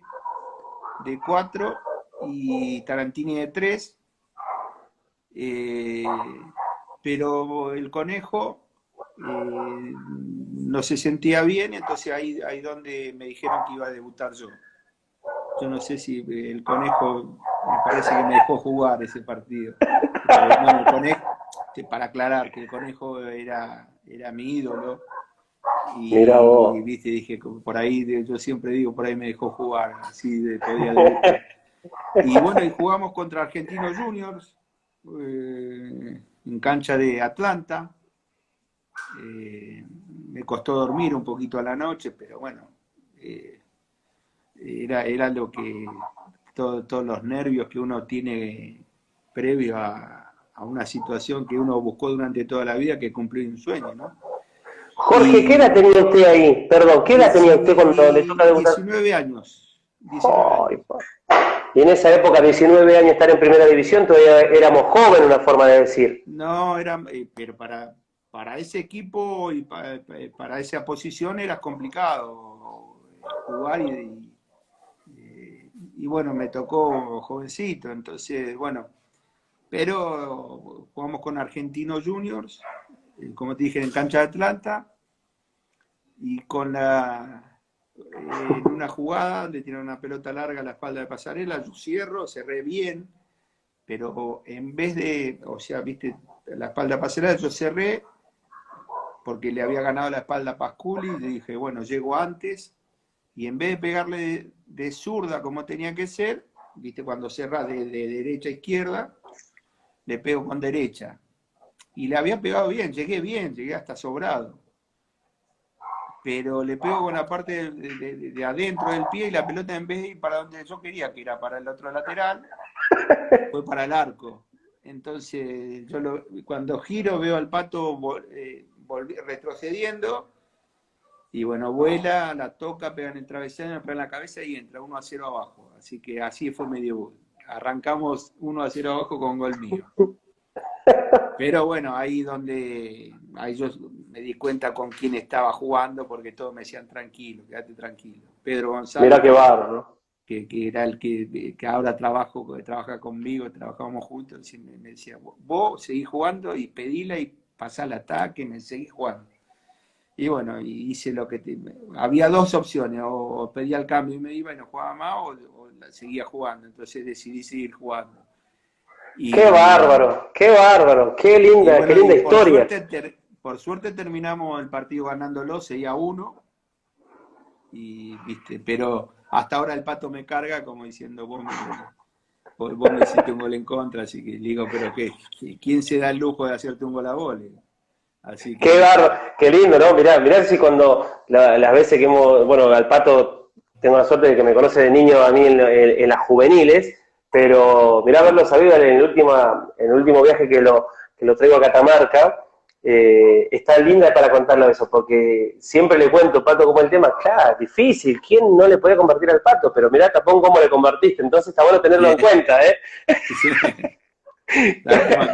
4 y Tarantini de 3, pero el conejo no se sentía bien, entonces ahí donde me dijeron que iba a debutar yo. Yo no sé si el conejo, me parece que me dejó jugar ese partido. Bueno, el conejo, para aclarar que el conejo era mi ídolo, Mira y vos. viste, dije, por ahí, yo siempre digo, por ahí me dejó jugar, así podía debutar. Y bueno, y jugamos contra Argentinos Juniors en cancha de Atlanta. Me costó dormir un poquito a la noche, pero bueno, eh, era lo que, todos los nervios que uno tiene previo a una situación que uno buscó durante toda la vida, que es cumplir un sueño, ¿no? Jorge, ¿qué edad Y tenía usted ahí? Perdón, ¿qué edad tenía usted cuando le toca debutar? 19 años, 19 Ay, años. y en esa época, 19 años, estar en primera división, todavía éramos jóvenes, una forma de decir. No, era, pero para ese equipo y para esa posición era complicado jugar y bueno, me tocó jovencito, entonces, bueno, pero jugamos con Argentinos Juniors, como te dije, en cancha de Atlanta, y en una jugada le tiraron una pelota larga a la espalda de Pasarela, yo cierro, cerré bien, pero en vez de, o sea, viste, la espalda de Pasarela, yo cerré porque le había ganado la espalda a Pasculi, y le dije, bueno, llego antes, y en vez de pegarle de zurda como tenía que ser, viste, cuando cerra de derecha a izquierda, le pego con derecha. Y le había pegado bien, llegué hasta sobrado. Pero le pego con la parte de adentro del pie y la pelota, en vez de ir para donde yo quería, que era para el otro lateral, fue para el arco. Entonces, cuando giro veo al Pato retrocediendo y bueno, vuela, la toca, pega en el travesaño, pega en la cabeza y entra 1-0 abajo. Así que así fue mi debut. Arrancamos 1-0 abajo con gol mío. Pero bueno, ahí yo me di cuenta con quién estaba jugando, porque todos me decían tranquilo, quédate tranquilo. Pedro Mirá González, qué bárbaro, ¿no? que era el que ahora trabaja conmigo, trabajábamos juntos, y me decía, vos seguís jugando y pedila y pasá al ataque, me seguís jugando. Y bueno, y hice lo que había dos opciones, o pedía el cambio y me iba y no jugaba más, o seguía jugando, entonces decidí seguir jugando. Y, Qué bárbaro, y qué bueno, linda y historia. por suerte terminamos el partido ganándolo 6-1, y viste, pero hasta ahora el Pato me carga como diciendo, vos me hiciste un gol en contra, así que digo, pero ¿quién se da el lujo de hacerte un gol a vos? Así que Qué viste. bárbaro, qué lindo, ¿no? Mirá si cuando las veces que hemos, bueno, al Pato tengo la suerte de que me conoce de niño a mí en las juveniles, pero mirá haberlo sabido en el último viaje que lo traigo a Catamarca, está linda para contarlo eso, porque siempre le cuento, Pato, como el tema, claro, difícil, ¿quién no le podía convertir al Pato? Pero mirá, Tapón, cómo le convertiste, entonces está bueno tenerlo en cuenta, ¿eh? Sí. Lástima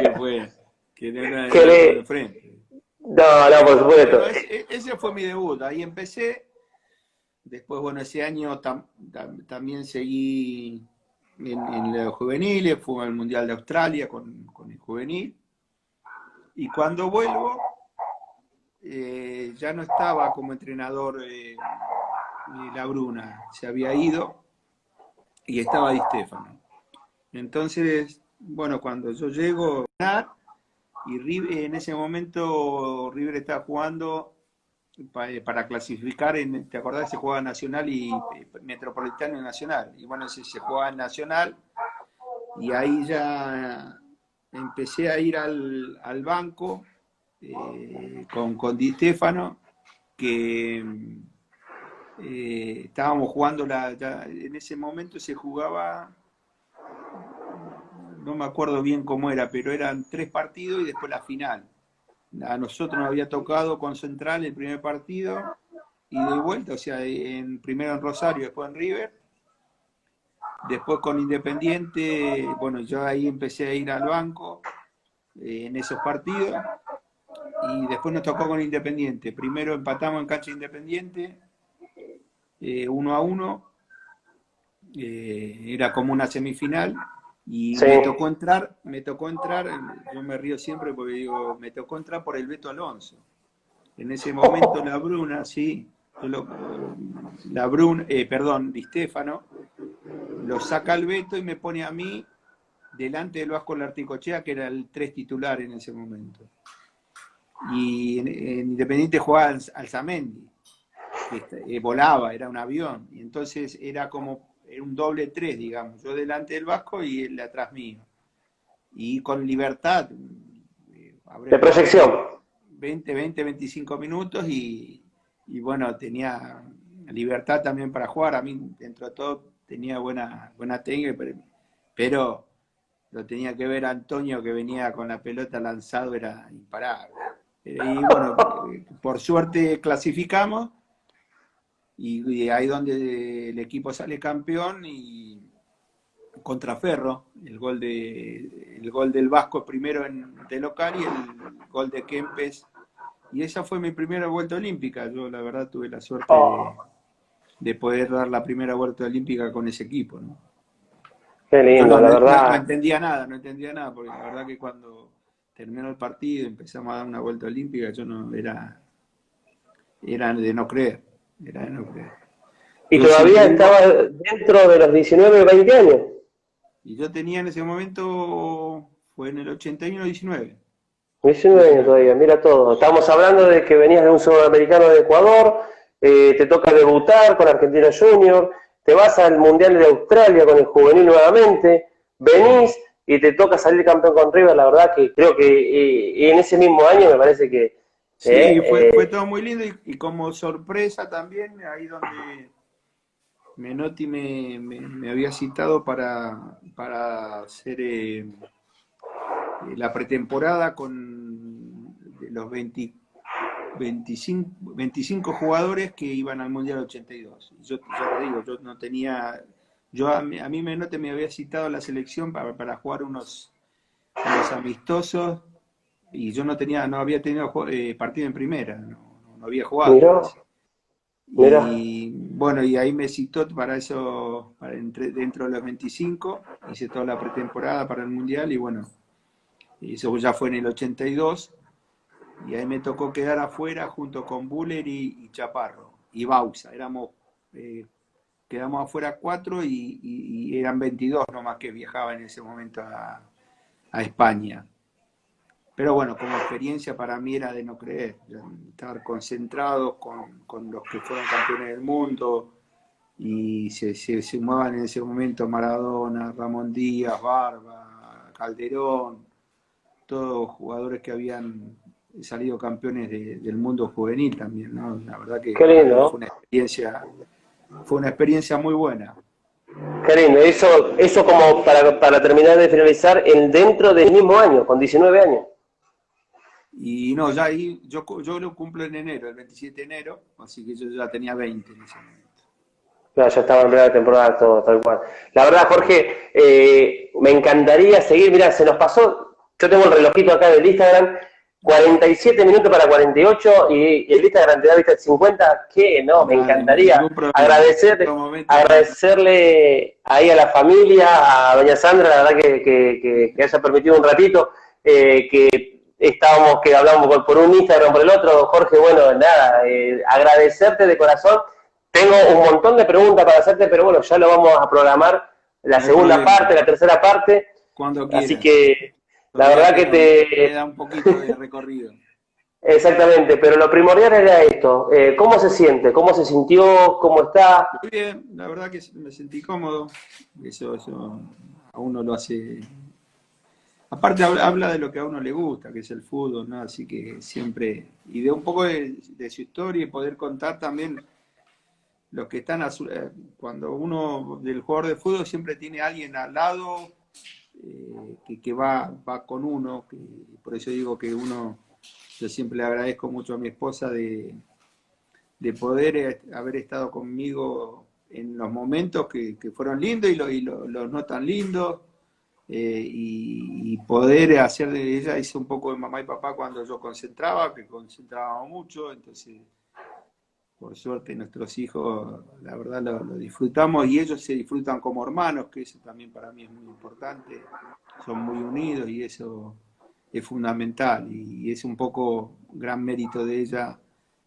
que no era el Que arco de le... frente. No, no, por Pero supuesto. bueno, ese fue mi debut. Ahí empecé. Después, bueno, ese año también seguí en los juveniles, fui al Mundial de Australia con el juvenil. Y cuando vuelvo, ya no estaba como entrenador La Bruna, se había ido y estaba Di Stefano. Entonces, bueno, cuando yo llego a ganar, y en ese momento River estaba jugando para clasificar, ¿te acordás que se jugaba Nacional y Metropolitano y Nacional? Y bueno, se jugaba en Nacional, y ahí ya empecé a ir al banco con Di Stefano, que estábamos jugando, en ese momento se jugaba, no me acuerdo bien cómo era, pero eran 3 partidos y después la final. A nosotros nos había tocado con Central el primer partido y de vuelta, o sea, primero en Rosario, después en River, después con Independiente. Bueno, yo ahí empecé a ir al banco en esos partidos, y después nos tocó con Independiente. Primero empatamos en cancha Independiente, 1-1, era como una semifinal, y Sí. me tocó entrar, yo me río siempre porque digo, me tocó entrar por el Beto Alonso. En ese momento la Bruna, sí, Di Stefano, lo saca al Beto y me pone a mí delante del Vasco Larticochea, que era el 3 titular en ese momento. Y en Independiente jugaba Alzamendi, que volaba, era un avión, y entonces era como era un doble tres, digamos, yo delante del Vasco y él atrás mío. Y con libertad, habré De jugado proyección. 25 minutos y bueno, tenía libertad también para jugar. A mí, dentro de todo, tenía buena técnica, pero lo tenía que ver a Antonio, que venía con la pelota lanzado, era imparable. Y bueno, por suerte clasificamos y ahí donde el equipo sale campeón y contra Ferro, el gol del Vasco primero de local y el gol de Kempes. Y esa fue mi primera vuelta olímpica. Yo la verdad tuve la suerte Oh, de poder dar la primera vuelta olímpica con ese equipo, ¿no? qué Yo lindo, la verdad. no entendía nada, porque la verdad que cuando terminó el partido y empezamos a dar una vuelta olímpica, yo no era de no creer, era de no creer. Y Yo todavía siempre estaba digo, dentro de los 19, 20 años. y yo tenía en ese momento, fue en el 81-19. 19 años 19. todavía, mira todo. Estamos hablando de que venías de un sudamericano de Ecuador, te toca debutar con Argentina Junior, te vas al Mundial de Australia con el juvenil nuevamente, Sí. venís y te toca salir campeón con River. La verdad que creo que en ese mismo año me parece que Sí, eh, fue todo muy lindo y como sorpresa también, ahí donde Menotti me había citado para hacer la pretemporada con los 25 jugadores que iban al Mundial 82. Yo ya te digo, yo no tenía, a mí Menotti me había citado a la selección para jugar unos amistosos y yo no había tenido partido en primera, no había jugado mirá, casi. mirá, Y bueno, y ahí me citó para eso, dentro de los 25, hice toda la pretemporada para el Mundial y bueno, eso ya fue en el 82 y ahí me tocó quedar afuera junto con Buller y Chaparro y Bausa. Eh, quedamos afuera cuatro y eran 22 nomás que viajaban en ese momento a España. Pero bueno, como experiencia para mí era de no creer, estar concentrados con los que fueron campeones del mundo y se sumaban en ese momento Maradona, Ramón Díaz, Barba, Calderón, todos jugadores que habían salido campeones del mundo juvenil también, ¿no? La verdad que qué para mí lindo, fue una experiencia muy buena. qué lindo. Eso como para terminar de finalizar, dentro del mismo año, con 19 años. Y no, ya ahí, yo lo cumplo en enero, el 27 de enero, así que yo ya tenía 20 en ese momento. Claro, ya estaba en plena temporada, todo, tal cual. La verdad, Jorge, me encantaría seguir. Mirá, se nos pasó, yo tengo el relojito acá del Instagram, 47 minutos para 48 y el Instagram te da vista el 50. Que no, me Dale, encantaría ningún problema. En otro momento hablamos. agradecerle ahí a la familia, a doña Sandra, la verdad que haya permitido un ratito, que estábamos, que hablamos por un Instagram, por el otro. Jorge, bueno, nada, agradecerte de corazón. Tengo un montón de preguntas para hacerte, pero bueno, ya lo vamos a programar la No hay segunda problema. parte, la tercera parte. Cuando Así quieras. que la Todavía verdad que queda te... un poquito de recorrido. Exactamente, pero lo primordial era esto. ¿Cómo se siente? ¿Cómo se sintió? ¿Cómo está? Muy bien, la verdad que me sentí cómodo. Eso a uno lo hace. Aparte habla de lo que a uno le gusta, que es el fútbol, ¿no? Así que siempre. Y de un poco de su historia y poder contar también los que están cuando uno del jugador de fútbol siempre tiene alguien al lado que va con uno, por eso digo que yo siempre le agradezco mucho a mi esposa de poder haber estado conmigo en los momentos que fueron lindos y los no tan lindos, y poder hacer de ella, hice un poco de mamá y papá cuando yo concentraba, que concentrábamos mucho, entonces por suerte nuestros hijos, la verdad lo disfrutamos y ellos se disfrutan como hermanos, que eso también para mí es muy importante, son muy unidos y eso es fundamental y es un poco gran mérito de ella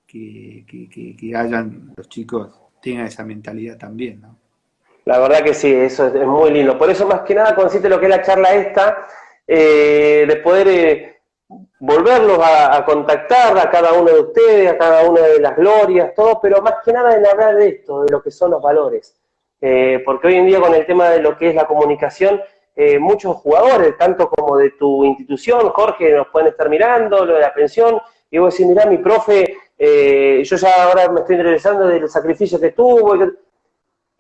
que hayan los chicos, tengan esa mentalidad también, ¿no? La verdad que sí, eso es muy lindo. Por eso más que nada consiste lo que es la charla esta, de poder volverlos a contactar a cada uno de ustedes, a cada una de las glorias, todo, pero más que nada en hablar de esto, de lo que son los valores. porque hoy en día con el tema de lo que es la comunicación, muchos jugadores, tanto como de tu institución, Jorge, nos pueden estar mirando, lo de la pensión, y vos decís, mirá, mi profe, yo ya ahora me estoy interesando del sacrificio que tuvo.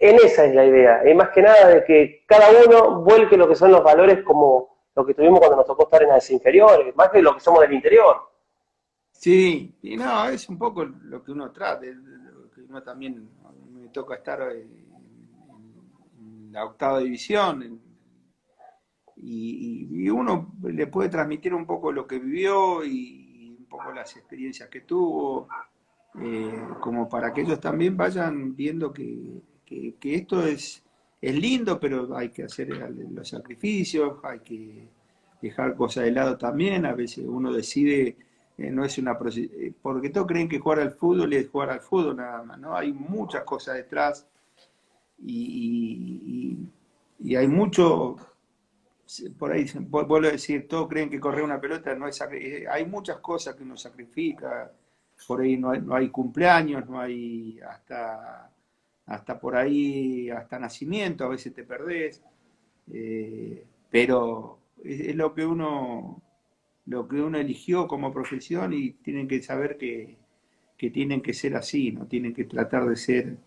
En esa es la idea, y más que nada de que cada uno vuelque lo que son los valores como lo que tuvimos cuando nos tocó estar en las inferiores, más que lo que somos del interior. Sí, y no, es un poco lo que uno trata, lo que uno también, me toca estar en la octava división, y uno le puede transmitir un poco lo que vivió y un poco las experiencias que tuvo, como para que ellos también vayan viendo que esto es lindo, pero hay que hacer los sacrificios, hay que dejar cosas de lado también, a veces uno decide, no es porque todos creen que jugar al fútbol es jugar al fútbol nada más, ¿no? Hay muchas cosas detrás y hay mucho, por ahí vuelvo a decir, todos creen que correr una pelota no es, hay muchas cosas que uno sacrifica, por ahí no hay cumpleaños, no hay hasta por ahí, hasta nacimiento, a veces te perdés, pero es lo que uno eligió como profesión y tienen que saber que tienen que ser así, no tienen que tratar de ser,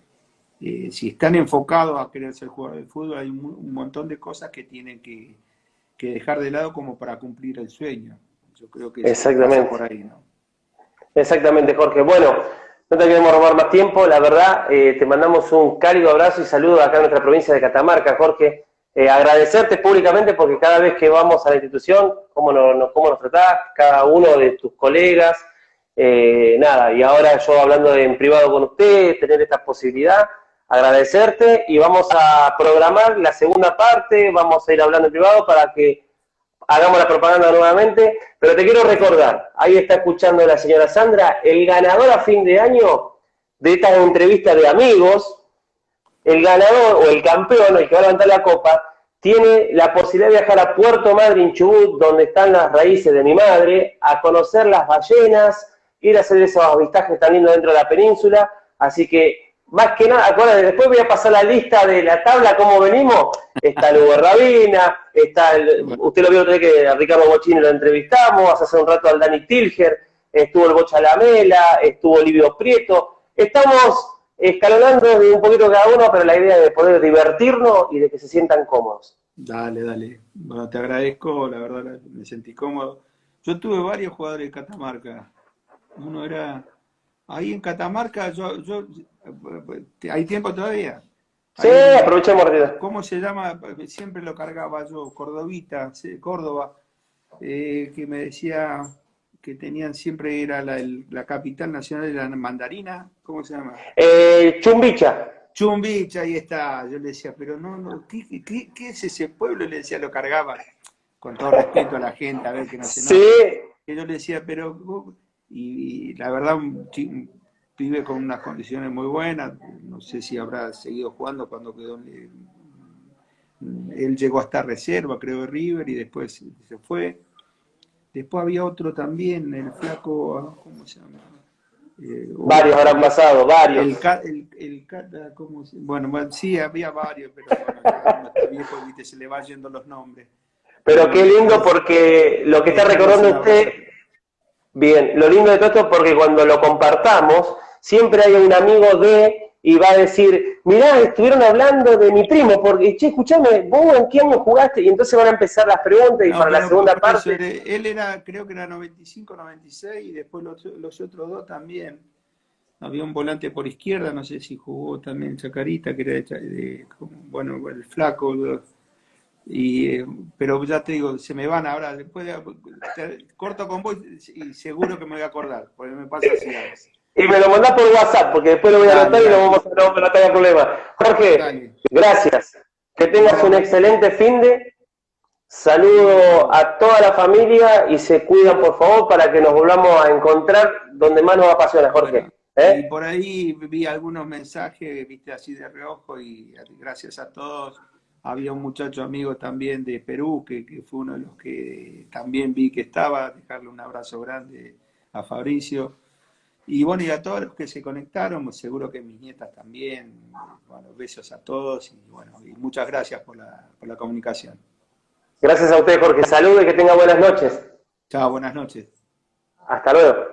si están enfocados a querer ser jugador de fútbol, hay un montón de cosas que tienen que dejar de lado como para cumplir el sueño. Yo creo que pasa Exactamente. por ahí, ¿no? Exactamente, Jorge. Bueno, no te queremos robar más tiempo, la verdad, te mandamos un cálido abrazo y saludo acá en nuestra provincia de Catamarca, Jorge. Agradecerte públicamente porque cada vez que vamos a la institución, cómo nos tratás, cada uno de tus colegas, nada, y ahora yo hablando en privado con usted, tener esta posibilidad, agradecerte y vamos a programar la segunda parte, vamos a ir hablando en privado para que hagamos la propaganda nuevamente, pero te quiero recordar, ahí está escuchando la señora Sandra, el ganador a fin de año de estas entrevistas de amigos, el ganador o el campeón, el que va a levantar la copa, tiene la posibilidad de viajar a Puerto Madryn, Chubut, donde están las raíces de mi madre, a conocer las ballenas, ir a hacer esos avistajes tan lindos dentro de la península, así que más que nada, acuérdate, después voy a pasar la lista de la tabla, cómo venimos. Está el Hugo Rabina, usted lo vio otra vez que a Ricardo Bochini lo entrevistamos, hace un rato al Dani Tilger, estuvo el Bocha Lamela, estuvo Livio Prieto. Estamos escalonando de un poquito cada uno, pero la idea es de poder divertirnos y de que se sientan cómodos. Dale, dale. Bueno, te agradezco, la verdad me sentí cómodo. Yo tuve varios jugadores de Catamarca. Uno era ahí en Catamarca, ¿hay tiempo todavía? Sí, Hay aprovechemos, Martina. ¿cómo se llama? Siempre lo cargaba yo, Cordovita, Córdoba, que me decía que tenían siempre, era la capital nacional de la mandarina, ¿cómo se llama? Chumbicha. Chumbicha, ahí está. Yo le decía, pero no, ¿qué es ese pueblo? Le decía, lo cargaba, con todo respeto a la gente, a ver que no se Sí, enoje. Y yo le decía, pero, y la verdad, un pibe con unas condiciones muy buenas, no sé si habrá seguido jugando cuando quedó, él llegó a estar reserva, creo, de River, y después se fue. Después había otro también, el flaco, ¿cómo se llama? varios habrán pasado, varios. Bueno, sí, había varios, pero bueno, ya uno está viejo, ¿viste? Se le va yendo los nombres. Pero qué lindo porque lo que está Dejarles un recordando abrazo. usted, bien, lo lindo de todo esto es porque cuando lo compartamos, siempre hay un amigo y va a decir, mirá, estuvieron hablando de mi primo, porque, che, escuchame, vos en qué año jugaste, y entonces van a empezar las preguntas y No, para la pero segunda por eso, parte, él era, creo que era 95, 96, y después los otros dos también. Había un volante por izquierda, no sé si jugó también Chacarita, que era bueno, el flaco. Pero ya te digo, se me van ahora, corto con vos y seguro que me voy a acordar, porque me pasa así a veces. y me lo mandás por WhatsApp, porque después lo voy a Dale, anotar y dale, no tenga problema. Jorge, dale. gracias, que tengas un No, excelente fin de. Saludo y, a toda la familia y se cuidan por favor para que nos volvamos a encontrar donde más nos apasiona, Jorge. bueno, y ¿Eh? por ahí vi algunos mensajes, viste, así de reojo, y gracias a todos. Había un muchacho amigo también de Perú, que fue uno de los que también vi que estaba, dejarle un abrazo grande a Fabricio. Y bueno, y a todos los que se conectaron, seguro que mis nietas también. Bueno, besos a todos y bueno, y muchas gracias por la comunicación. Gracias a usted, Jorge. Salude y que tenga buenas noches. Chao, buenas noches. Hasta luego.